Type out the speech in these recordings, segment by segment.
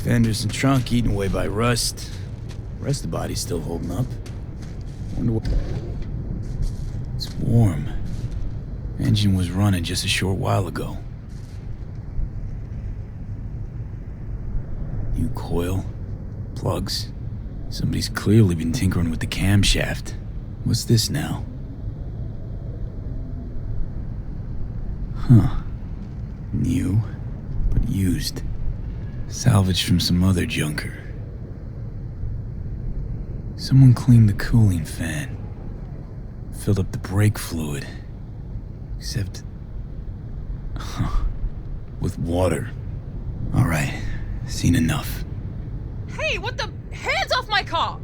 Fenders and trunk eaten away by rust. The rest of the body's still holding up. Wonder what... It's warm. Engine was running just a short while ago. New coil. Plugs. Somebody's clearly been tinkering with the camshaft. What's this now? Huh. New, but used. Salvaged from some other junker. Someone cleaned the cooling fan. Filled up the brake fluid. Except... with water. Alright, seen enough. Hey, what the... Hands off my car!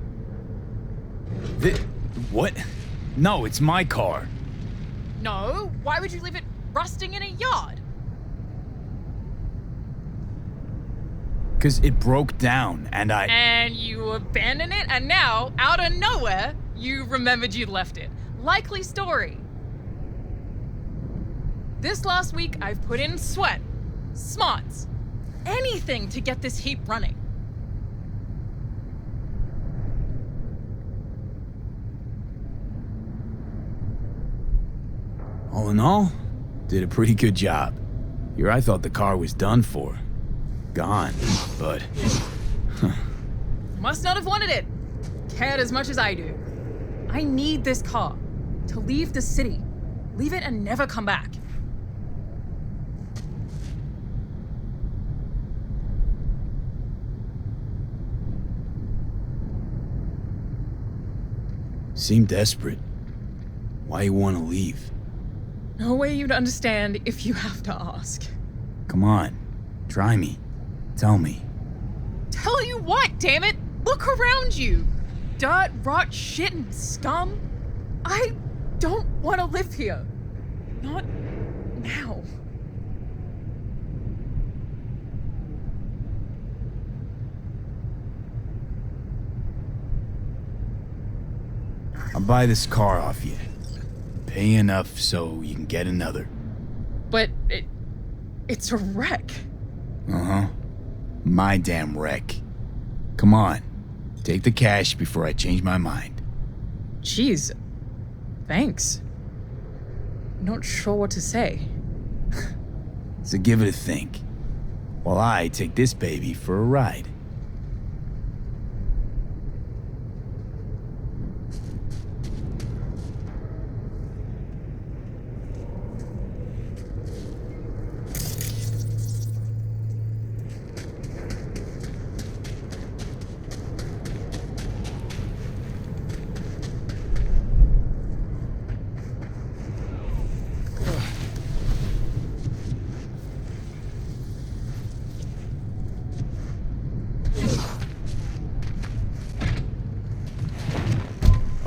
What? No, it's my car. No, why would you leave it rusting in a yard? Because it broke down, and And you abandoned it, and now, out of nowhere, you remembered you left it. Likely story. This last week, I've put in sweat, smarts, anything to get this heap running. all in all, did a pretty good job. Here I thought the car was done for. Gone, but... Must not have wanted it. Cared as much as I do. I need this car to leave the city. Leave it and never come back. Seem desperate. Why you want to leave? No way you'd understand if you have to ask. Come on, try me. Tell me. Tell you what, damn it! Look around you! Dirt, rot, shit, and scum. I don't want to live here. Not now. I'll buy this car off you. Pay enough so you can get another. But it's a wreck. Uh-huh. My damn wreck. Come on. Take the cash before I change my mind. Jeez. Thanks. Not sure what to say. So give it a think. While I take this baby for a ride.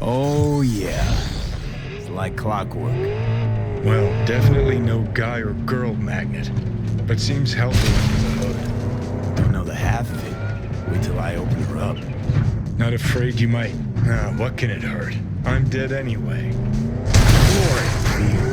Oh yeah, it's like clockwork. Well, definitely no guy or girl magnet, but seems healthy under the hood. Don't know the half of it. Wait till I open her up. Not afraid you might. Ah, what can it hurt? I'm dead anyway. Glory for you.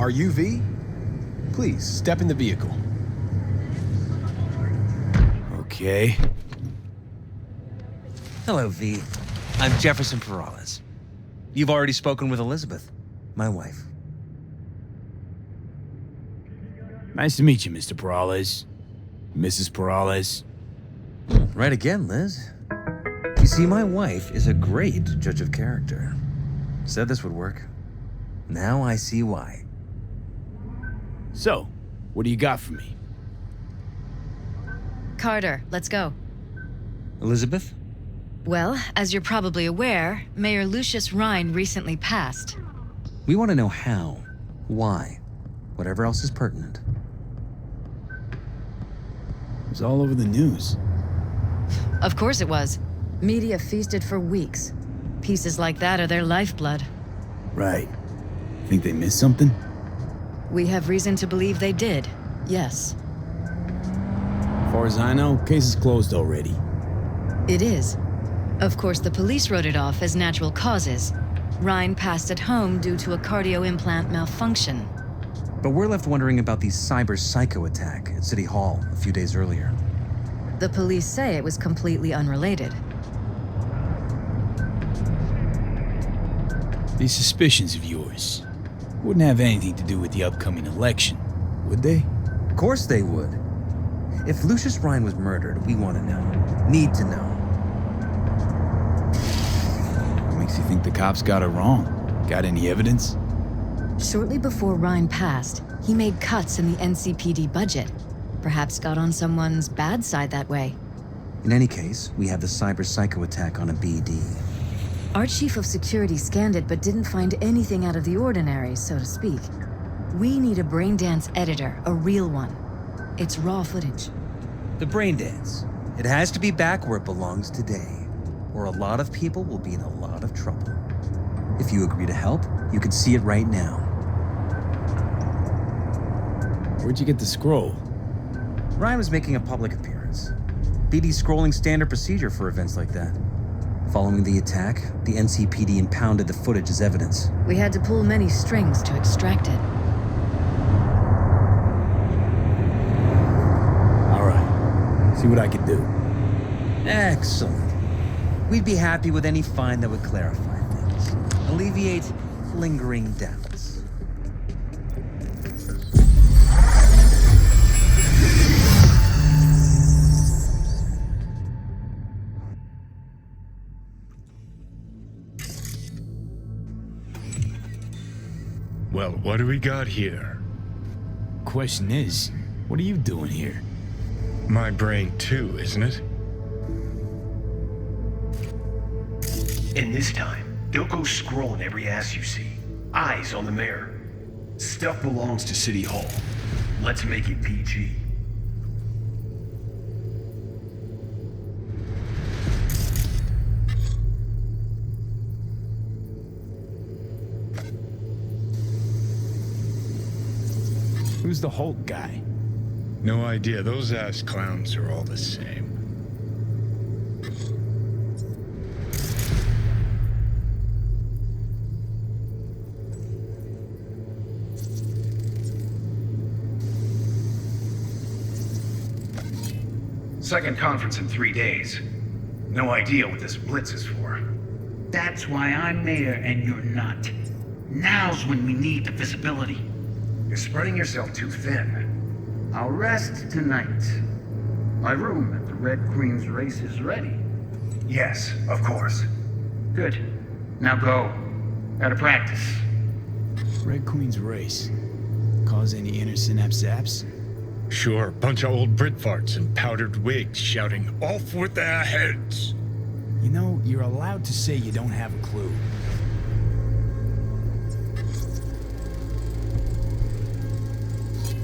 Are you V? Please, step in the vehicle. Okay. Hello, V. I'm Jefferson Perales. You've already spoken with Elizabeth, my wife. Nice to meet you, Mr. Perales. Mrs. Perales. Right again, Liz. You see, my wife is a great judge of character. Said this would work. Now I see why. So, what do you got for me? Carter, let's go. Elizabeth? Well, as you're probably aware, Mayor Lucius Rhine recently passed. We want to know how, why, whatever else is pertinent. It was all over the news. Of course it was. Media feasted for weeks. Pieces like that are their lifeblood. Right. Think they missed something? We have reason to believe they did, yes. As far as I know, case is closed already. It is. Of course, the police wrote it off as natural causes. Rhine passed at home due to a cardio implant malfunction. But we're left wondering about the cyber psycho attack at City Hall a few days earlier. The police say it was completely unrelated. These suspicions of yours wouldn't have anything to do with the upcoming election, would they? Of course they would. If Lucius Rhine was murdered, we want to know. Need to know. What makes you think the cops got it wrong? Got any evidence? Shortly before Rhine passed, he made cuts in the NCPD budget. Perhaps got on someone's bad side that way. In any case, we have the cyber psycho attack on a BD. Our chief of security scanned it but didn't find anything out of the ordinary, so to speak. We need a braindance editor, a real one. It's raw footage. The brain dance. It has to be back where it belongs today, or a lot of people will be in a lot of trouble. If you agree to help, you can see it right now. Where'd you get the scroll? Ryan was making a public appearance. BD's scrolling standard procedure for events like that. Following the attack, the NCPD impounded the footage as evidence. We had to pull many strings to extract it. All right. See what I can do. Excellent. We'd be happy with any find that would clarify things, alleviate lingering doubts. Well, what do we got here? Question is, what are you doing here? My brain too, isn't it? And this time, don't go scrolling every ass you see. Eyes on the mayor. Stuff belongs to City Hall. Let's make it PG. Who's the Hulk guy? No idea. Those ass clowns are all the same. Second conference in 3 days. No idea what this blitz is for. That's why I'm mayor and you're not. Now's when we need the visibility. You're spreading yourself too thin. I'll rest tonight. My room at the Red Queen's race is ready. Yes, of course. Good. Now go. Gotta practice. Red Queen's race. Cause any inner synapse zaps? Sure, bunch of old Brit farts in powdered wigs shouting, "Off with their heads!" You know, you're allowed to say you don't have a clue.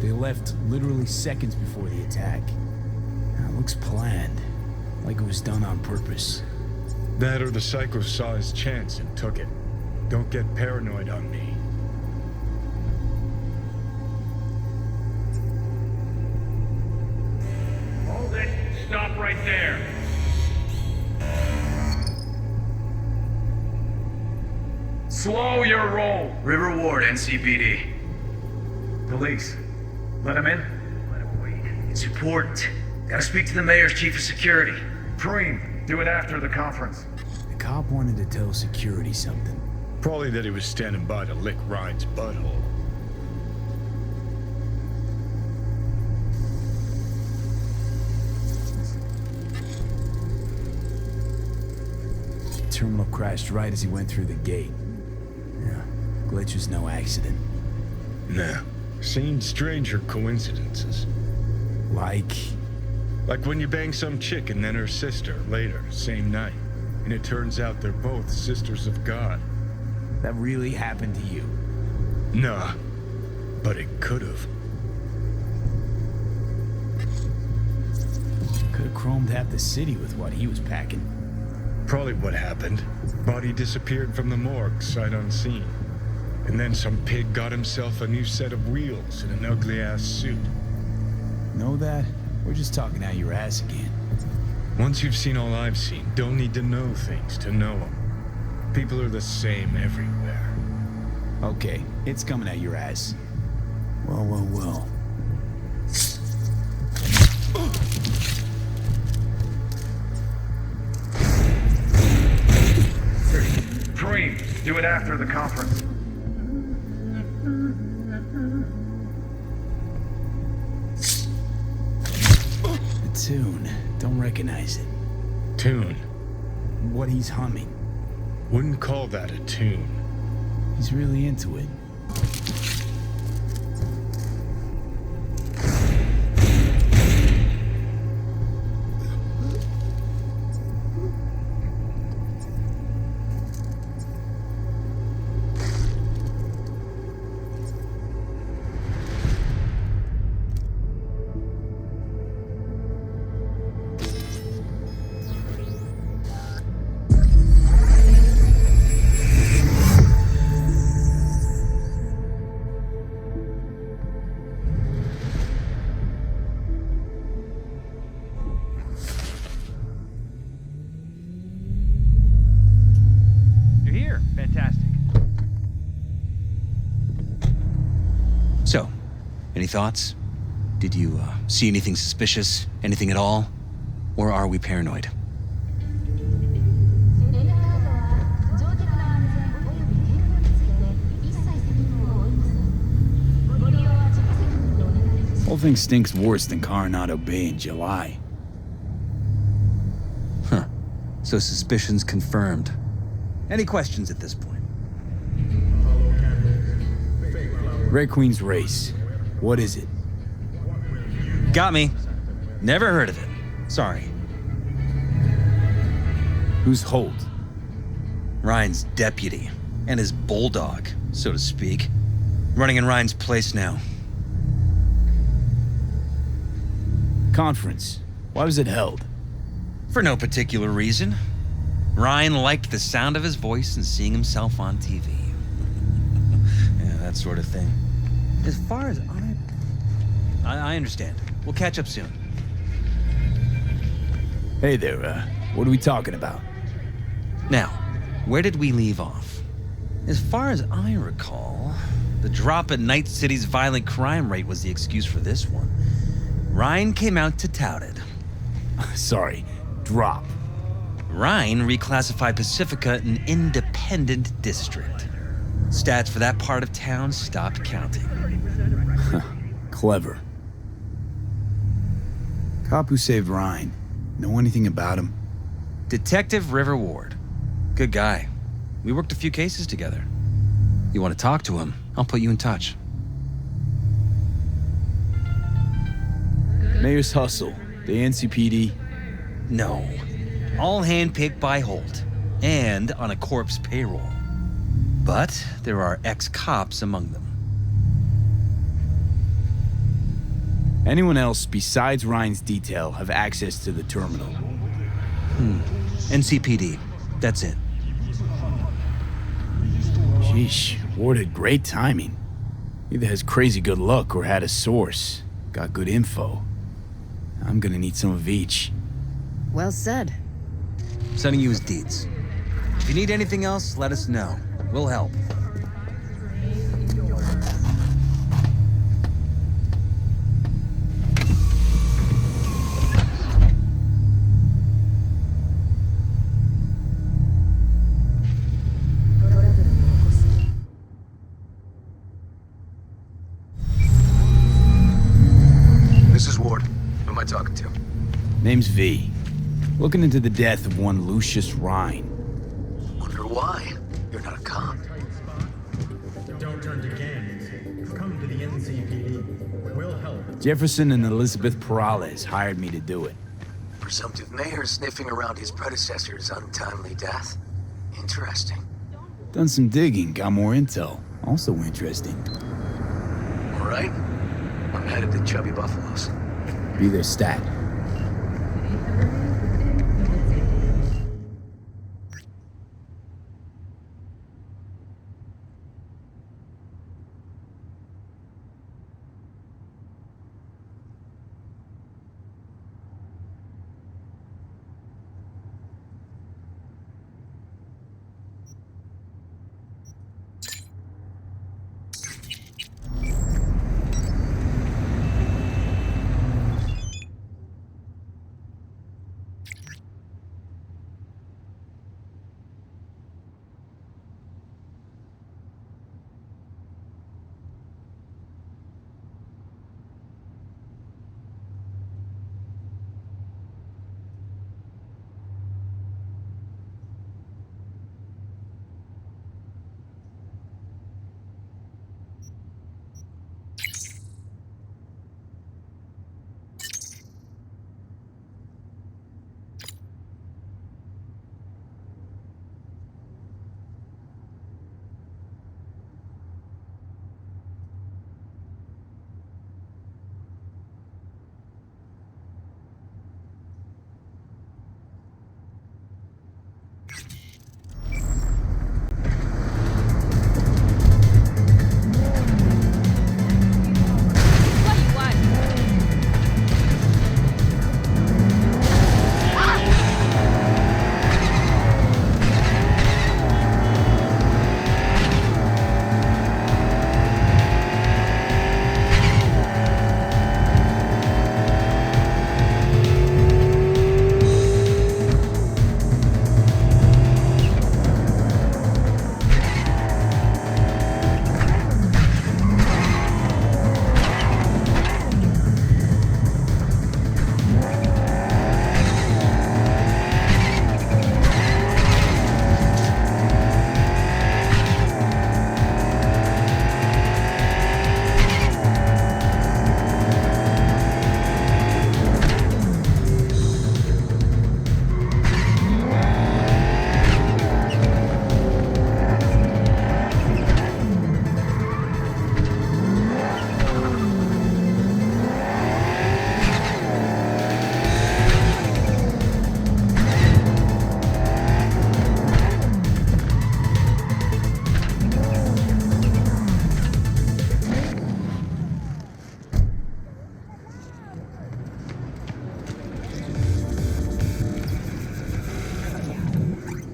They left literally seconds before the attack. Now, it looks planned, like it was done on purpose. That or the psycho saw his chance and took it. Don't get paranoid on me. Hold it. Stop right there. Slow your roll. River Ward, NCPD. Police. Let him in? Let him wait. It's important. Gotta speak to the mayor's chief of security. Preem, do it after the conference. The cop wanted to tell security something. Probably that he was standing by to lick Ryan's butthole. The terminal crashed right as he went through the gate. Yeah, glitch was no accident. Nah. Seen stranger coincidences. Like Like when you bang some chick and then her sister later, same night. And it turns out they're both sisters of God. that really happened to you. Nah, but it could've. Could have chromed half the city with what he was packing. Probably what happened. Body disappeared from the morgue, sight unseen. And then some pig got himself a new set of wheels and an ugly-ass suit. Know that? We're just talking out your ass again. Once you've seen all I've seen, don't need to know things to know them. People are the same everywhere. Okay, it's coming out your ass. Well. Dream, do it after the conference. The tune. Don't recognize it. Tune. What he's humming. Wouldn't call that a tune. He's really into it. So, any thoughts? Did you see anything suspicious? Anything at all? Or are we paranoid? Whole thing stinks worse than Coronado Bay in July. Huh. So suspicions confirmed. Any questions at this point? Red Queen's race. What is it? Got me. Never heard of it. Sorry. Who's Holt? Ryan's deputy. And his bulldog, so to speak. Running in Ryan's place now. Conference. Why was it held? For no particular reason. Ryan liked the sound of his voice and seeing himself on TV. Yeah, that sort of thing. As far as I understand. We'll catch up soon. Hey there, what are we talking about? Now, where did we leave off? As far as I recall, the drop in Night City's violent crime rate was the excuse for this one. Ryan came out to tout it. Sorry, drop. Ryan reclassified Pacifica an independent district. Stats for that part of town stopped counting. Clever. Cop who saved Ryan. Know anything about him? Detective River Ward. Good guy. We worked a few cases together. You want to talk to him? I'll put you in touch. Mayor's hustle. The NCPD. No. All handpicked by Holt. And on a corpse payroll. But there are ex-cops among them. Anyone else besides Ryan's detail have access to the terminal? NCPD. That's it. Sheesh, Ward had great timing. Either has crazy good luck or had a source. Got good info. I'm gonna need some of each. Well said. Sending you his deeds. If you need anything else, let us know. We'll help. Name's V. Looking into the death of one Lucius Rhine. Wonder why? You're not a cop. Don't turn to gangs. Come to the NCPD. We'll help. Jefferson and Elizabeth Perales hired me to do it. Presumptive mayor sniffing around his predecessor's untimely death. Interesting. Done some digging, got more intel. Also interesting. All right. I'm headed to Chubby Buffaloes. Be their stat.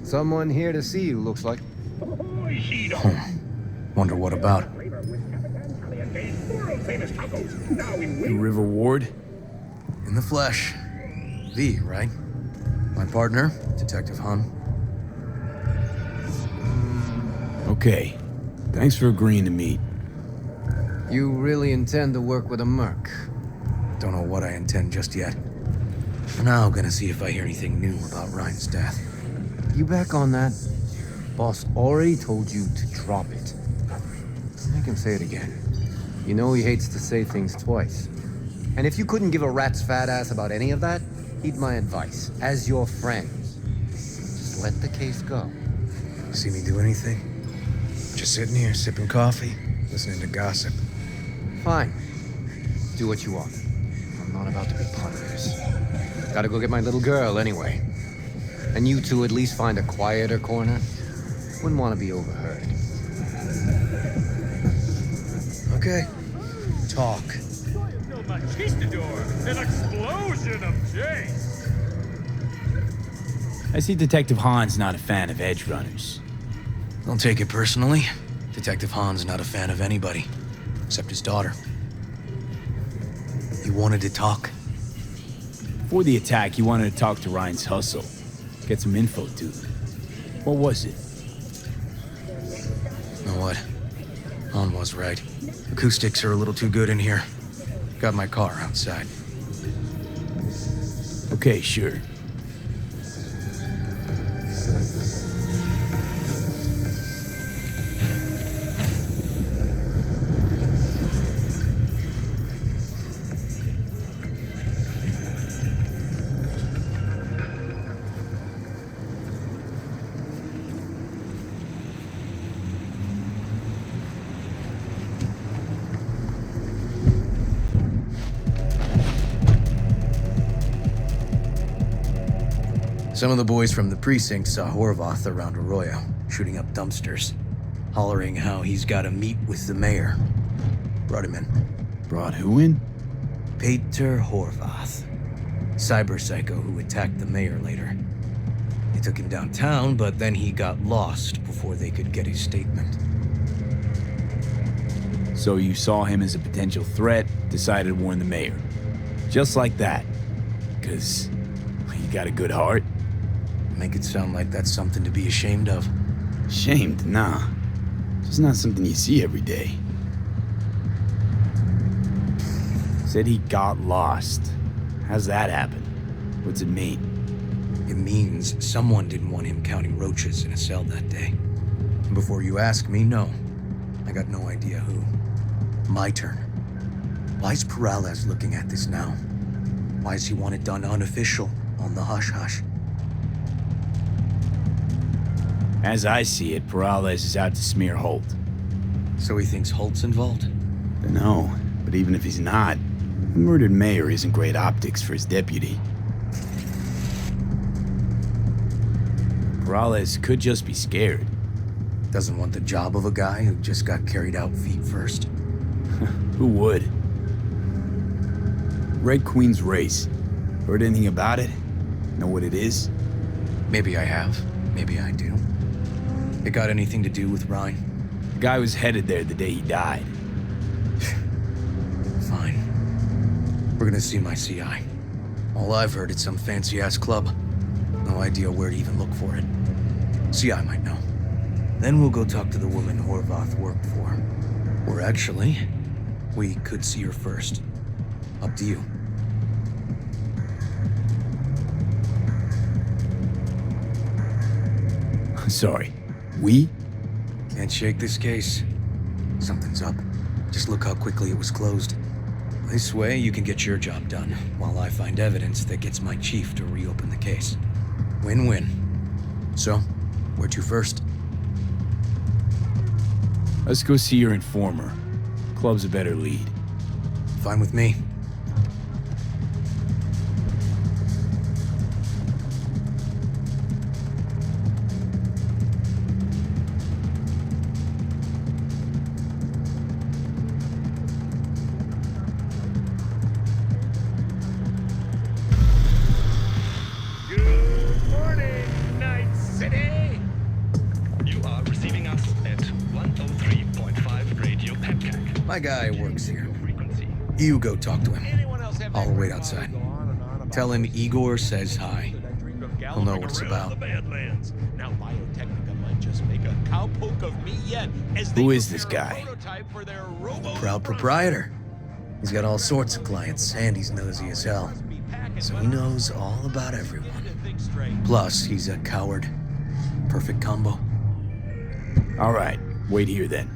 Someone here to see you, looks like. Wonder what about? You River Ward? In the flesh. V, right? My partner, Detective Hun. Okay. Thanks for agreeing to meet. You really intend to work with a merc? Don't know what I intend just yet. For now, I'm gonna see if I hear anything new about Ryan's death. You back on that? Boss already told you to drop it. Make him say it again. You know he hates to say things twice. And if you couldn't give a rat's fat ass about any of that, heed my advice. As your friend, just let the case go. See me do anything? Just sitting here, sipping coffee, listening to gossip. Fine. Do what you want. I'm not about to be part of this. Gotta go get my little girl anyway. And you two at least find a quieter corner. Wouldn't want to be overheard. Okay. Talk. An explosion of chase. I see Detective Hahn's not a fan of edge runners. Don't take it personally. Detective Han's not a fan of anybody, except his daughter. He wanted to talk. Before the attack, he wanted to talk to Ryan's hustle. Get some info, too. What was it? You know what? Han was right. Acoustics are a little too good in here. Got my car outside. Okay, sure. Some of the boys from the precinct saw Horvath around Arroyo, shooting up dumpsters, hollering how he's got to meet with the mayor. Brought him in. Brought who in? Peter Horvath, cyber psycho who attacked the mayor later. They took him downtown, but then he got lost before they could get his statement. So you saw him as a potential threat, decided to warn the mayor. Just like that. 'Cause you got a good heart. Make it sound like that's something to be ashamed of. Ashamed? Nah. Just not something you see every day. Said he got lost. How's that happen? What's it mean? It means someone didn't want him counting roaches in a cell that day. And before you ask me, no. I got no idea who. My turn. Why's Peralez looking at this now? Why does he want it done unofficial, on the hush-hush? As I see it, Peralez is out to smear Holt. So he thinks Holt's involved? No, but even if he's not, the murdered mayor isn't great optics for his deputy. Peralez could just be scared. Doesn't want the job of a guy who just got carried out feet first. Who would? Red Queen's race. Heard anything about it? Know what it is? Maybe I have. Maybe I do. It got anything to do with Ryan? The guy was headed there the day he died. Fine. We're gonna see my CI. All I've heard, it's some fancy-ass club. No idea where to even look for it. CI might know. Then we'll go talk to the woman Horvath worked for. Or actually, we could see her first. Up to you. Sorry. We? Can't shake this case. Something's up. Just look how quickly it was closed. This way, you can get your job done, while I find evidence that gets my chief to reopen the case. Win-win. So, where to first? Let's go see your informer. Club's a better lead. Fine with me. My guy works here. You go talk to him. I'll wait outside. Tell him Igor says hi. He'll know what it's about. Who is this guy? Proud proprietor. He's got all sorts of clients, and he's nosy as hell. So he knows all about everyone. Plus, he's a coward. Perfect combo. All right, wait here then.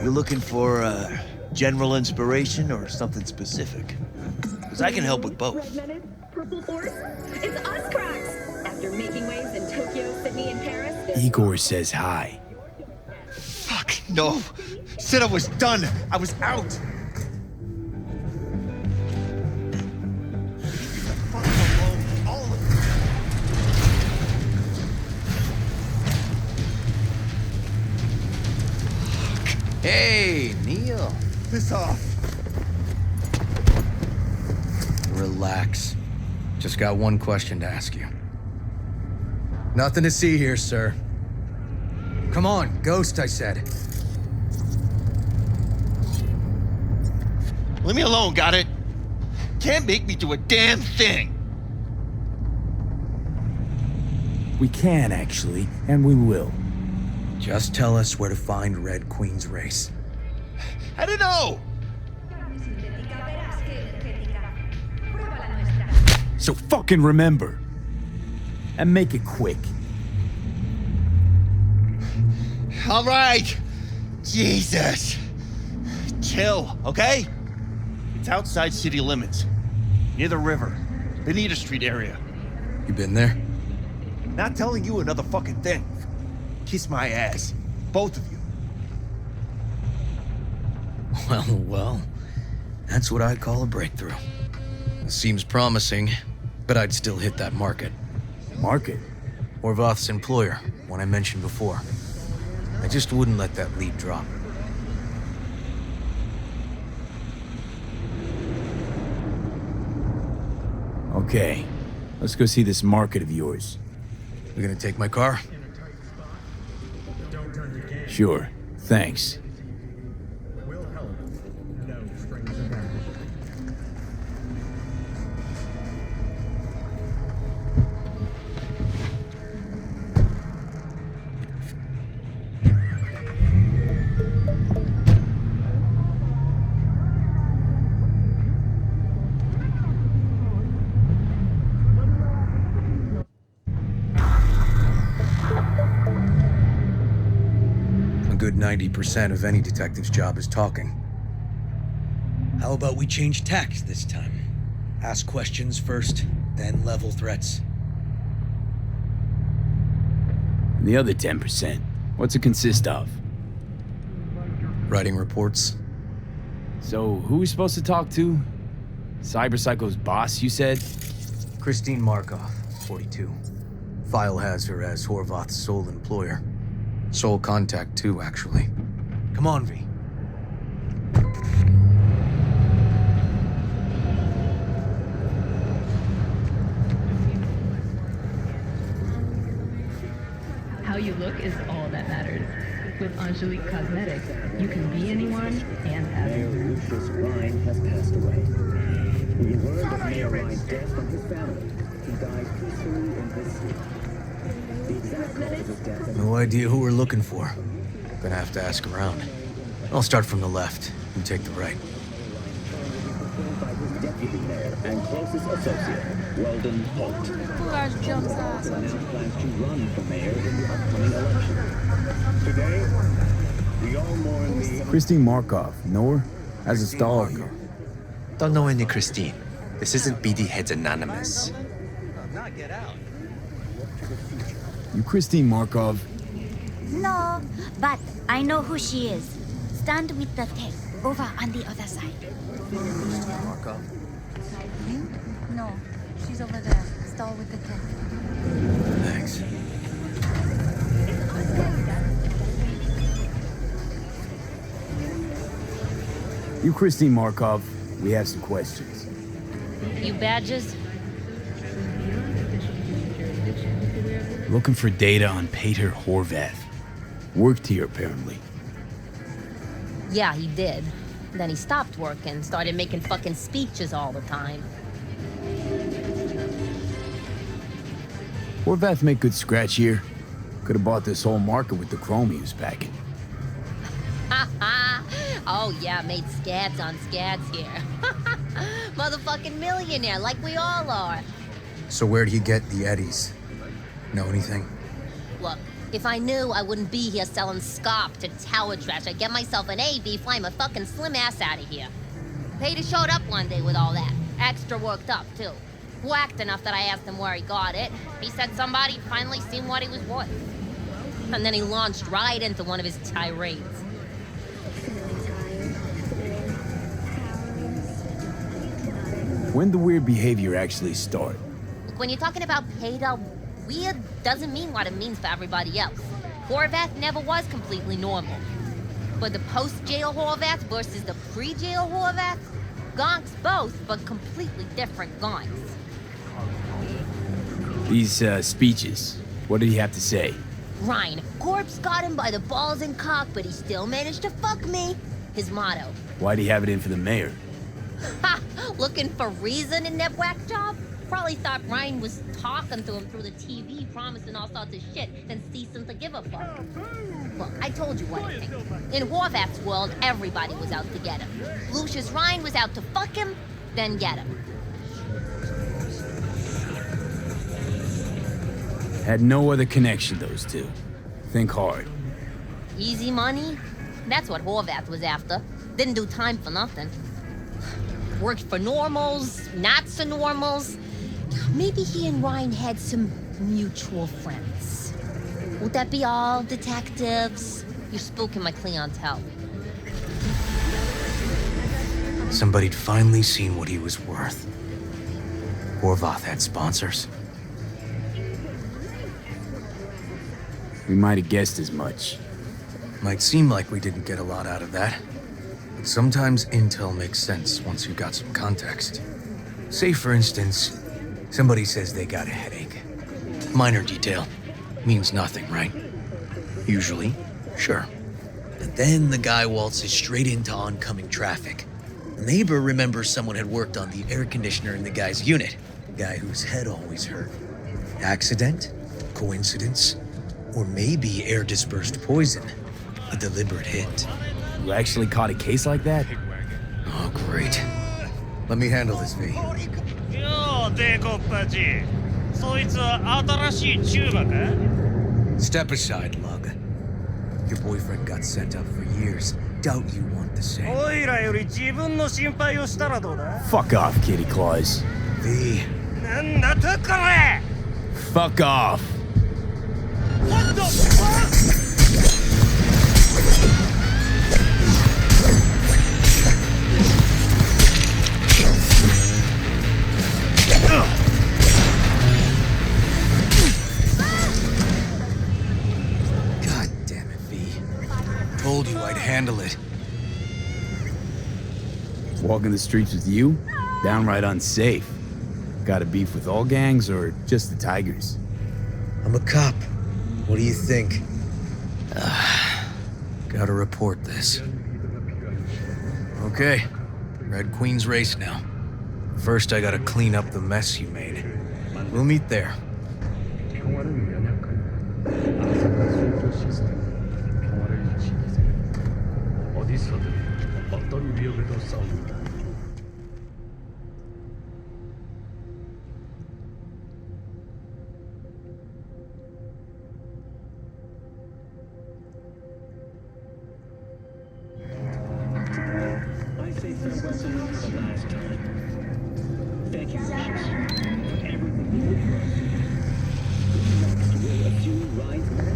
You're looking for general inspiration or something specific? Because I can help with both. Purple Force? It's us, cracks! After making waves in Tokyo, Sydney, and Paris... Igor says hi. Fuck, no. Said I was done. I was out. Hey, Neil. Piss off. Relax. Just got one question to ask you. Nothing to see here, sir. Come on, ghost, I said. Leave me alone, got it? Can't make me do a damn thing. We can, actually, and we will. Just tell us where to find Red Queen's race. I don't know! So fucking remember. And make it quick. All right! Jesus! Chill, okay? It's outside city limits. Near the river. Benita Street area. You been there? Not telling you another fucking thing. Kiss my ass. Both of you. Well. That's what I call a breakthrough. It seems promising, but I'd still hit that market. Market? Horvath's employer, one I mentioned before. I just wouldn't let that lead drop. Okay, let's go see this market of yours. You gonna take my car? Sure, thanks. Will help. No strings attached. A good 90% of any detective's job is talking. How about we change tacks this time? Ask questions first, then level threats. And the other 10%, what's it consist of? Writing reports. So, who are we supposed to talk to? Cyberpsycho's boss, you said? Christine Markov, 42. File has her as Horvath's sole employer. Sole contact, too, actually. Come on, V. How you look is all that matters. With Angelique Cosmetics, you can be anyone and have Mayor Lucius Rhine has passed away. We learned of Mayor Rhine's death from his family. He died peacefully in his sleep. The exact cause of death... No idea who we're looking for. Gonna have to ask around. I'll start from the left. You take the right. ...by his deputy mayor and closest associate, Weldon Holt. Large jumps ass. Now plans to run for mayor in the upcoming election. Today, we all mourn the... Christine Markov, know her? Has a stall here. Don't know any Christine. This isn't BD Heads Anonymous. You Christine Markov? No, but I know who she is. Stand with the tech, over on the other side. Markov? No, she's over there. Stall with the tech. Thanks. You Christine Markov, we have some questions. You badges? Looking for data on Peter Horvath. Worked here, apparently. Yeah, he did. Then he stopped working, started making fucking speeches all the time. Horvath make good scratch here. Could have bought this whole market with the chrome he was packing. Oh yeah, made scats on scats here. Motherfucking millionaire, like we all are. So where'd he get the eddies? Know anything? Look, if I knew, I wouldn't be here selling scop to tower trash. I'd get myself an AV, fly my fucking slim ass out of here. Peter showed up one day with all that. Extra worked up, too. Whacked enough that I asked him where he got it. He said somebody finally seen what he was worth. And then he launched right into one of his tirades. When the weird behavior actually start? When you're talking about Peter, weird doesn't mean what it means for everybody else. Horvath never was completely normal. But the post-jail Horvath versus the pre-jail Horvath, gonks both, but completely different gonks. These, speeches, what did he have to say? Rhine, corpse got him by the balls and cock, but he still managed to fuck me. His motto. Why'd he have it in for the mayor? Ha! Looking for reason in that whack job? Probably thought Ryan was talking to him through the TV, promising all sorts of shit, then ceasing to give a fuck. Look, I told you what I think. In Horvath's world, everybody was out to get him. Lucius Ryan was out to fuck him, then get him. Had no other connection, those two. Think hard. Easy money? That's what Horvath was after. Didn't do time for nothing. Worked for normals, not so normals. Maybe he and Ryan had some mutual friends. Would that be all, detectives? You're spooking my clientele. Somebody'd finally seen what he was worth. Horvath had sponsors. We might have guessed as much. Might seem like we didn't get a lot out of that. But sometimes intel makes sense once you got some context. Say, for instance, somebody says they got a headache. Minor detail. Means nothing, right? Usually, sure. But then the guy waltzes straight into oncoming traffic. A neighbor remembers someone had worked on the air conditioner in the guy's unit. The guy whose head always hurt. Accident? Coincidence? Or maybe air-dispersed poison. A deliberate hit. You actually caught a case like that? Oh, great. Let me handle this, V. Step aside, Lug. Your boyfriend got sent up for years. Doubt you want the same. Fuck off, Kitty Claus. V. Fuck off. What the fuck? God damn it, V. Told you I'd handle it. Walking the streets with you? Downright unsafe. Got a beef with all gangs or just the Tigers? I'm a cop. What do you think? Gotta report this. Okay, Red Queen's race now. First, I gotta clean up the mess you made. We'll meet there. Thank you, Lucius, for everything you did for us. Next, we'll assume Ryan's murder.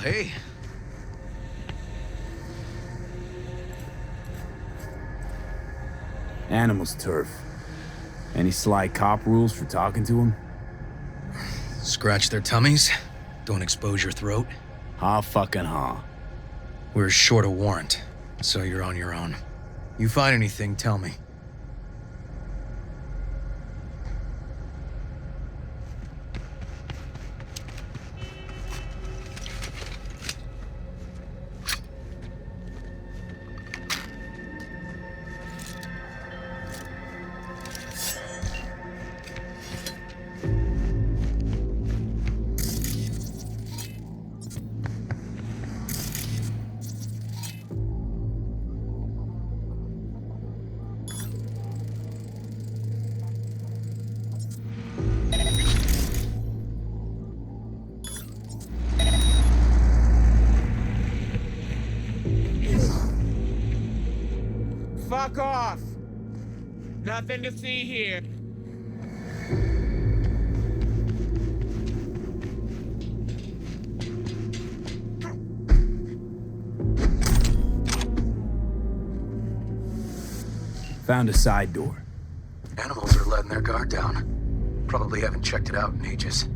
hey. Animals turf. Any sly cop rules for talking to him? Scratch their tummies. Don't expose your throat. Ha fucking ha. We're short a warrant, so you're on your own. You find anything, tell me. Fuck off! Nothing to see here. Found a side door. Animals are letting their guard down. Probably haven't checked it out in ages.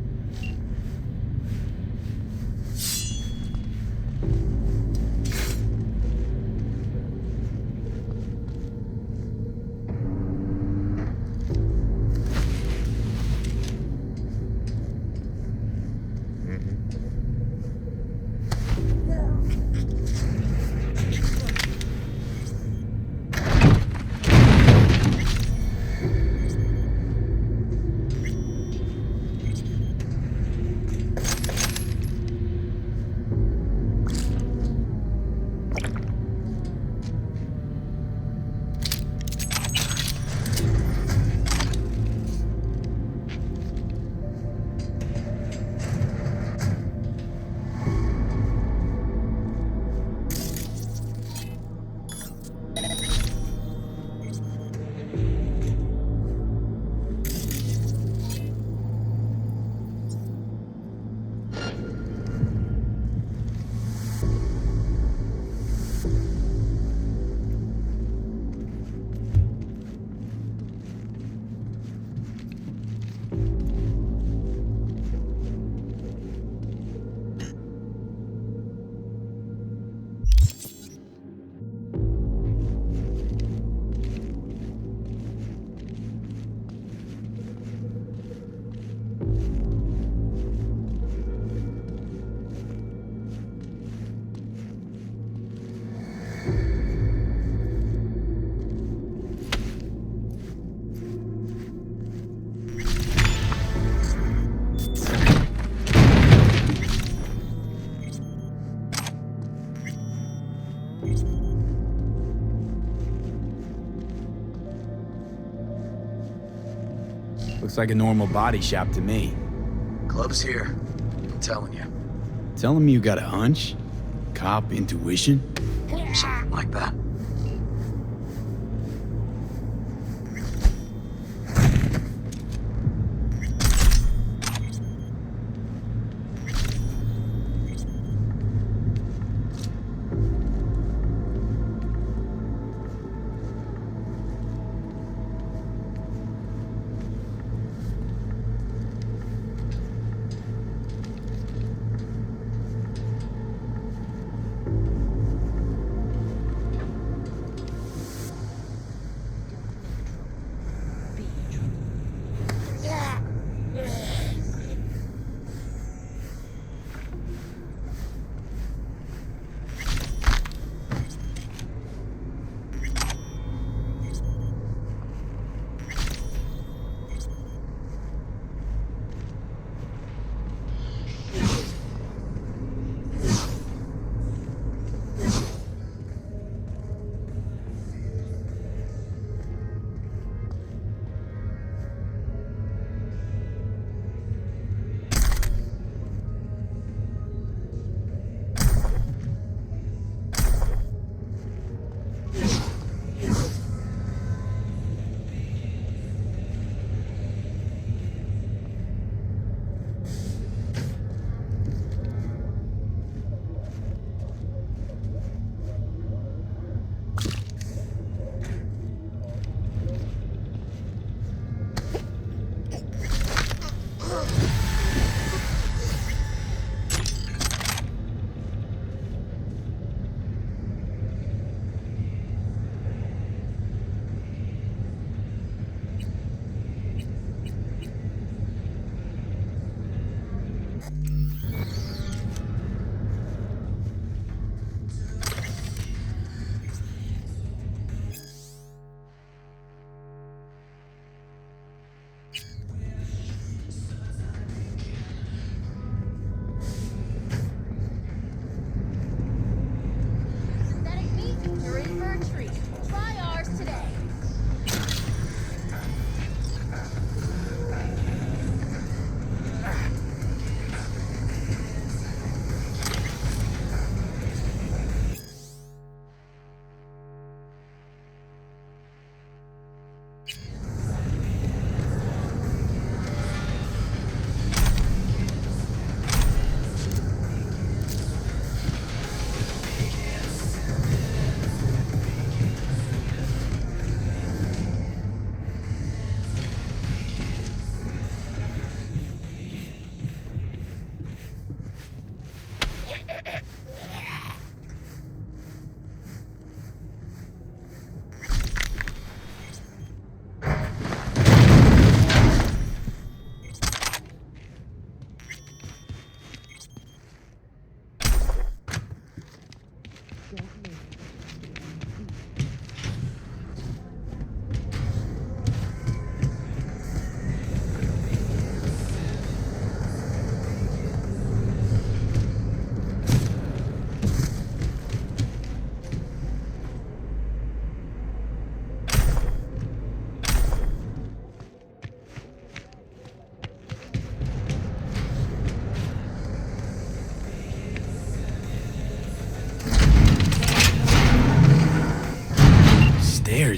Looks like a normal body shop to me. Club's here. I'm telling you. Telling me you got a hunch? Cop intuition? Something like that.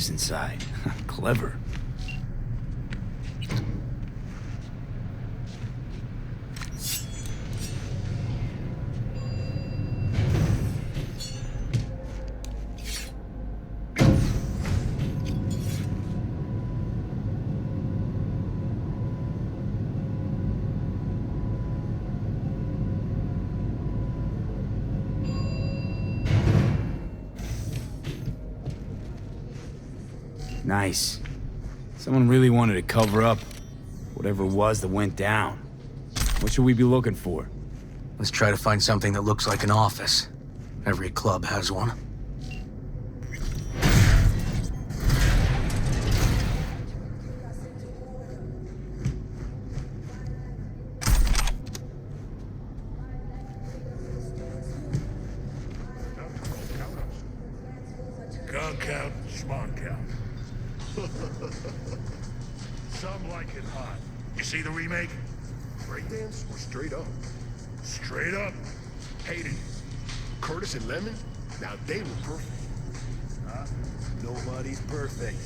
cameras inside. Clever. Nice. Someone really wanted to cover up whatever it was that went down. What should we be looking for? Let's try to find something that looks like an office. Every club has one. Gun count, schmuck count. Some like it hot. You see the remake? Breakdance or straight up? Straight up. Hated it. Curtis and Lemon? Now they were perfect. Huh? Nobody's perfect.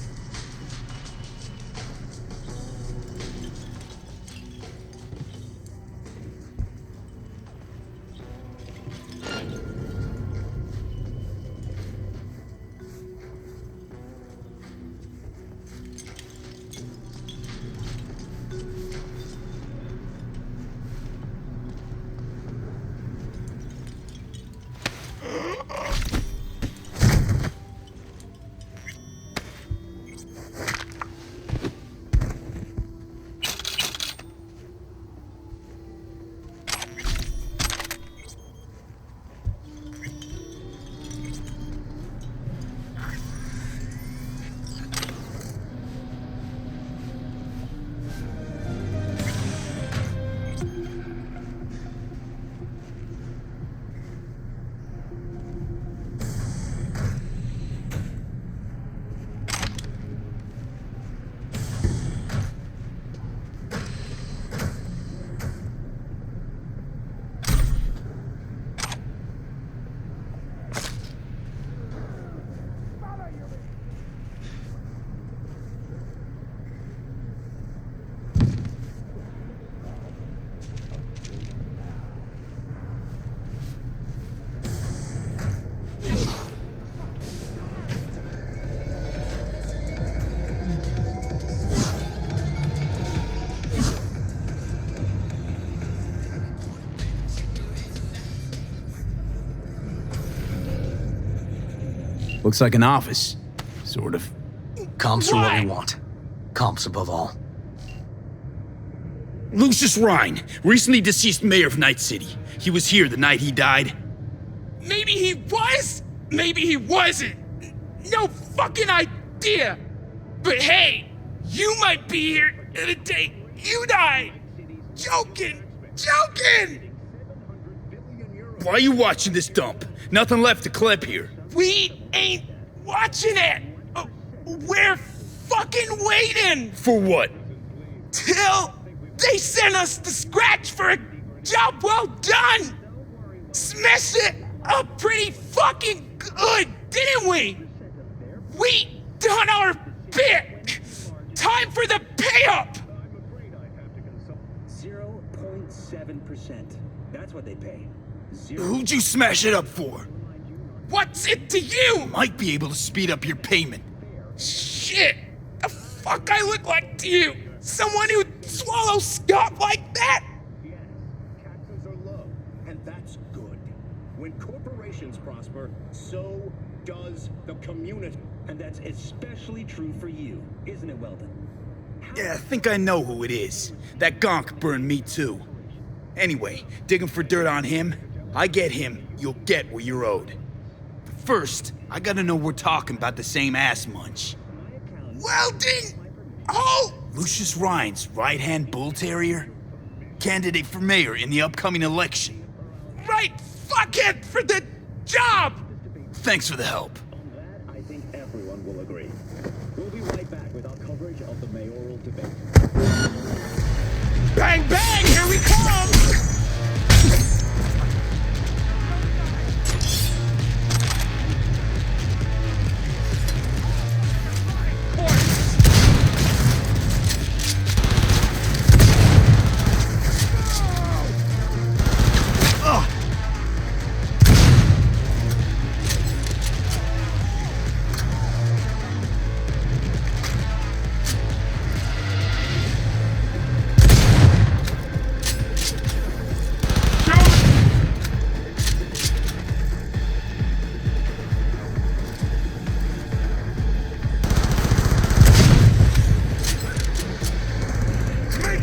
Looks like an office. Sort of. Comps are what we want. Comps above all. Lucius Rhine, recently deceased mayor of Night City. He was here the night he died. Maybe he was, maybe he wasn't. No fucking idea. But hey, you might be here the day you died. Joking. Why are you watching this dump? Nothing left to clip here. We ain't watching it. We're fucking waiting. For what? Till they send us the scratch for a job well done. Smashed it up pretty fucking good, didn't we? We done our bit. Time for the pay-up. 0.7%. That's what they pay. Who'd you smash it up for? What's it to you? Might be able to speed up your payment. Shit! The fuck I look like to you? Someone who'd swallow Scott like that? Yes, taxes are low, and that's good. When corporations prosper, so does the community. And that's especially true for you, isn't it, Weldon? Yeah, I think I know who it is. That gonk burned me too. Anyway, digging for dirt on him. I get him, you'll get what you're owed. First, I gotta know we're talking about the same ass munch. Weldon! Oh! Lucius Rhine's right-hand bull terrier? Candidate for mayor in the upcoming election. Right fuckhead for the job! Thanks for the help. On that, I think everyone will agree. We'll be right back with our coverage of the mayoral debate. Bang bang, here we come!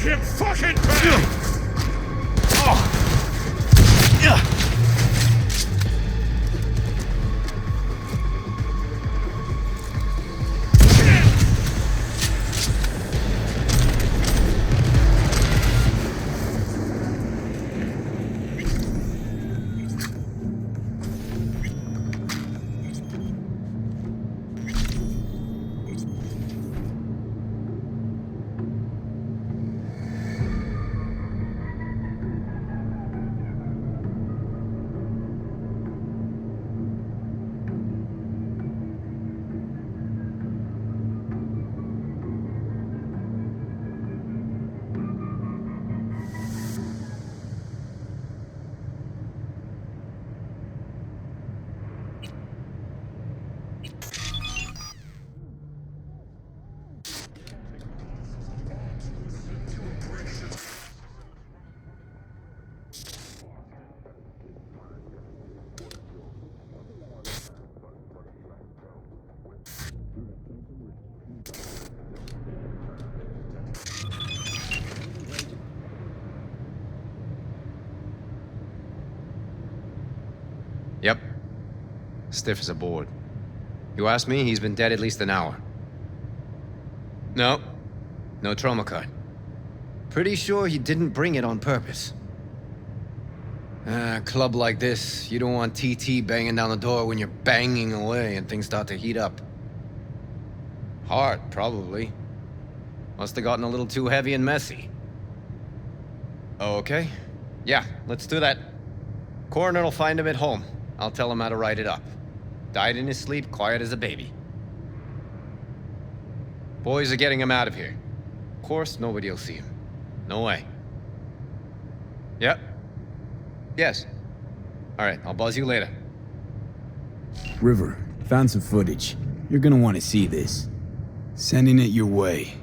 him fucking back! Yep. Stiff as a board. You ask me, he's been dead at least an hour. No. No trauma card. Pretty sure he didn't bring it on purpose. A club like this, you don't want TT banging down the door when you're banging away and things start to heat up. Heart, probably. Must have gotten a little too heavy and messy. Okay. Yeah, let's do that. Coroner will find him at home. I'll tell him how to write it up. Died in his sleep, quiet as a baby. Boys are getting him out of here. Of course, nobody will see him. No way. Yep. Yes. All right, I'll buzz you later. River, found some footage. You're gonna want to see this. Sending it your way.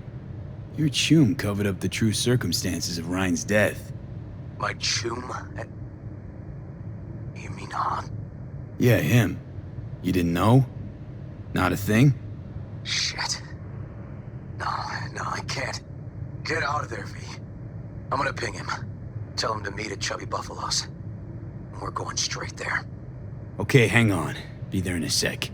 Your chum covered up the true circumstances of Ryan's death. My chum? You mean Han? Yeah, him. You didn't know? Not a thing? Shit. No, I can't. Get out of there, V. I'm gonna ping him. Tell him to meet at Chubby Buffalo's. We're going straight there. Okay, hang on. Be there in a sec.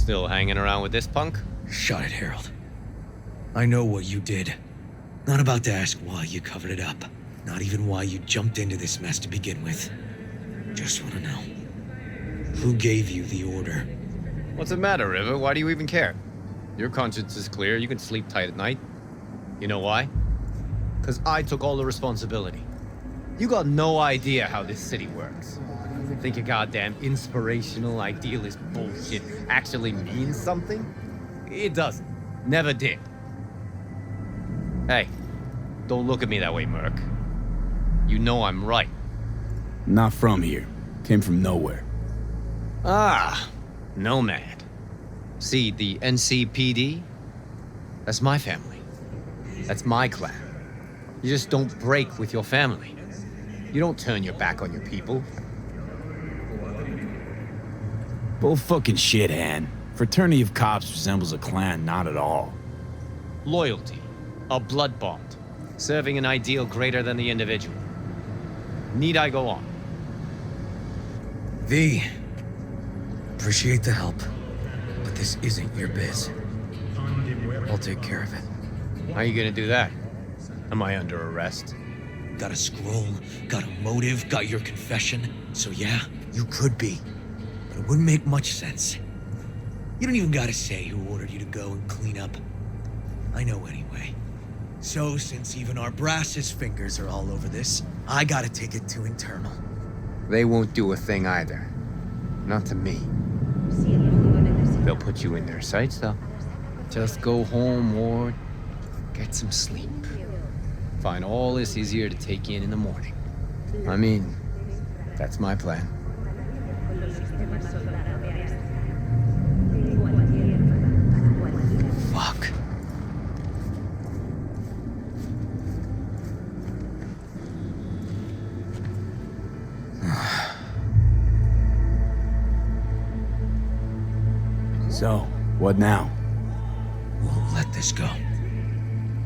Still hanging around with this punk? Shut it, Harold. I know what you did. Not about to ask why you covered it up. Not even why you jumped into this mess to begin with. Just want to know. Who gave you the order? What's the matter, River? Why do you even care? Your conscience is clear. You can sleep tight at night. You know why? Because I took all the responsibility. You got no idea how this city works. Think your goddamn inspirational, idealist bullshit actually means something? It doesn't. Never did. Hey, don't look at me that way, Merc. You know I'm right. Not from here. Came from nowhere. Ah, Nomad. See, the NCPD? That's my family. That's my clan. You just don't break with your family. You don't turn your back on your people. Bull fucking shit, Han. Fraternity of cops resembles a clan, not at all. Loyalty. A blood bond. Serving an ideal greater than the individual. Need I go on? V. Appreciate the help, but this isn't your biz. I'll take care of it. How are you gonna do that? Am I under arrest? Got a scroll, got a motive, got your confession. So yeah, you could be. But it wouldn't make much sense. You don't even gotta say who ordered you to go and clean up. I know anyway. So since even our brassest fingers are all over this, I gotta take it to internal. They won't do a thing either. Not to me. They'll put you in their sights, though. Just go home or get some sleep. Find all this easier to take in the morning. I mean, that's my plan. Fuck. So, what now? Won't let this go.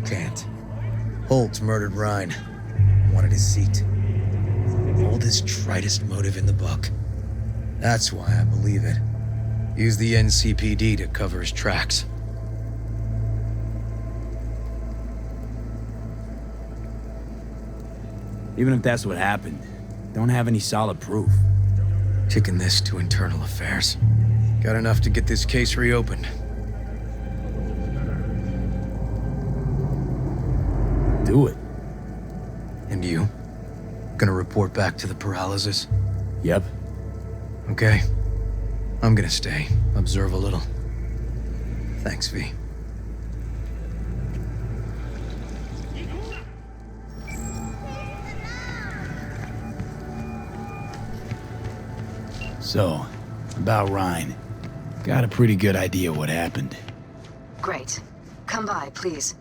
Can't. Holtz murdered Ryan. Wanted his seat. Oldest, tritest motive in the book. That's why I believe it. Use the NCPD to cover his tracks. Even if that's what happened, don't have any solid proof. Kicking this to internal affairs. Got enough to get this case reopened. Do it. And you? Gonna report back to the paralysis? Yep. Okay. I'm gonna stay, observe a little. Thanks, V. So, about Ryan. Got a pretty good idea what happened. Great. Come by, please.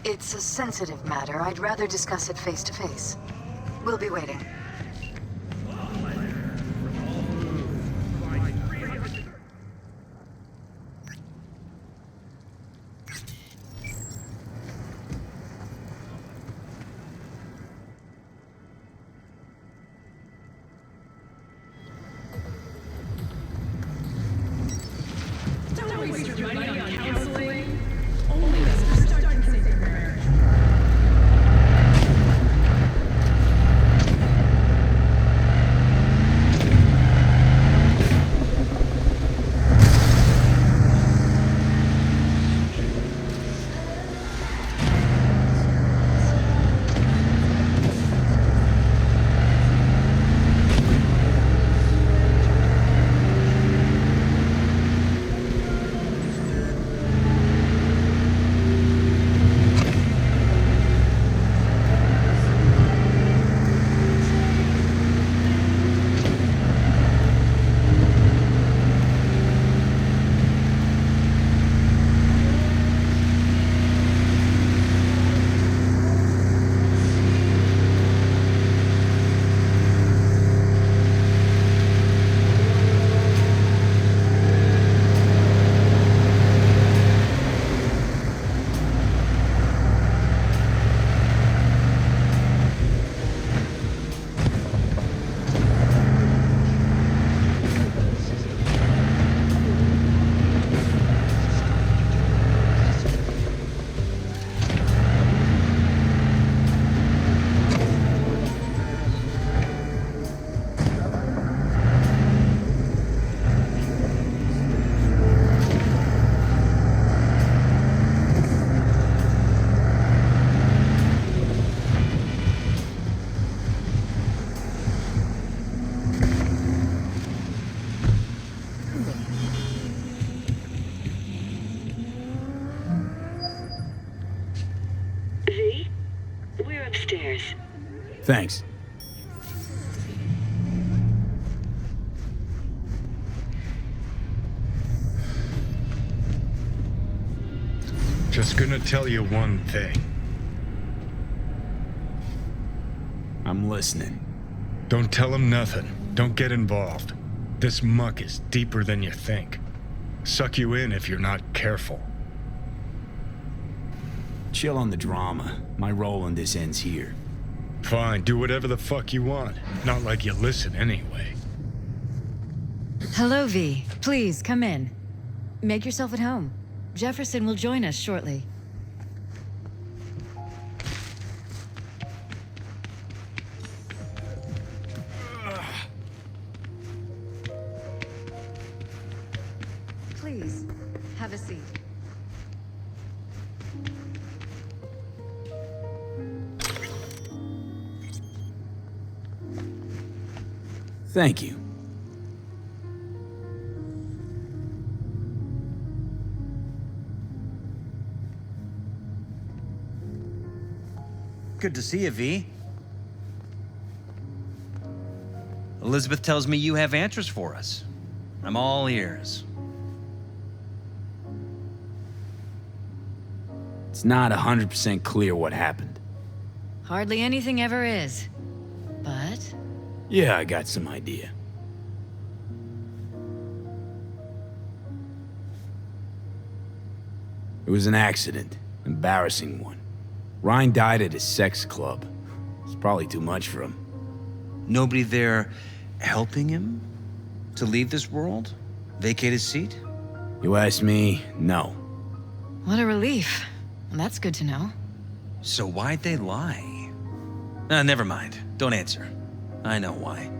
It's a sensitive matter. I'd rather discuss it face to face. We'll be waiting. Thanks. Just gonna tell you one thing. I'm listening. Don't tell him nothing. Don't get involved. This muck is deeper than you think. Suck you in if you're not careful. Chill on the drama. My role in this ends here. Fine, do whatever the fuck you want. Not like you listen anyway. Hello, V. Please, come in. Make yourself at home. Jefferson will join us shortly. Please, have a seat. Thank you. Good to see you, V. Elizabeth tells me you have answers for us. I'm all ears. It's not 100% clear what happened. Hardly anything ever is. But... Yeah, I got some idea. It was an accident. Embarrassing one. Ryan died at his sex club. It's probably too much for him. Nobody there helping him to leave this world? Vacate his seat? You ask me, no. what a relief. Well, that's good to know. So why'd they lie? Never mind. Don't answer. I know why.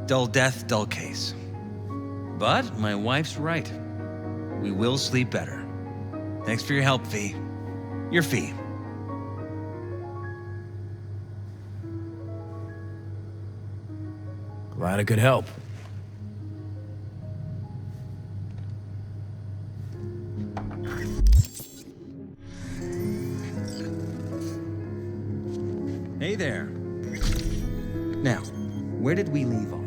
Dull death, dull case. But my wife's right. We will sleep better. Thanks for your help, V. Your fee. Glad I could help. Hey there. Now, where did we leave off?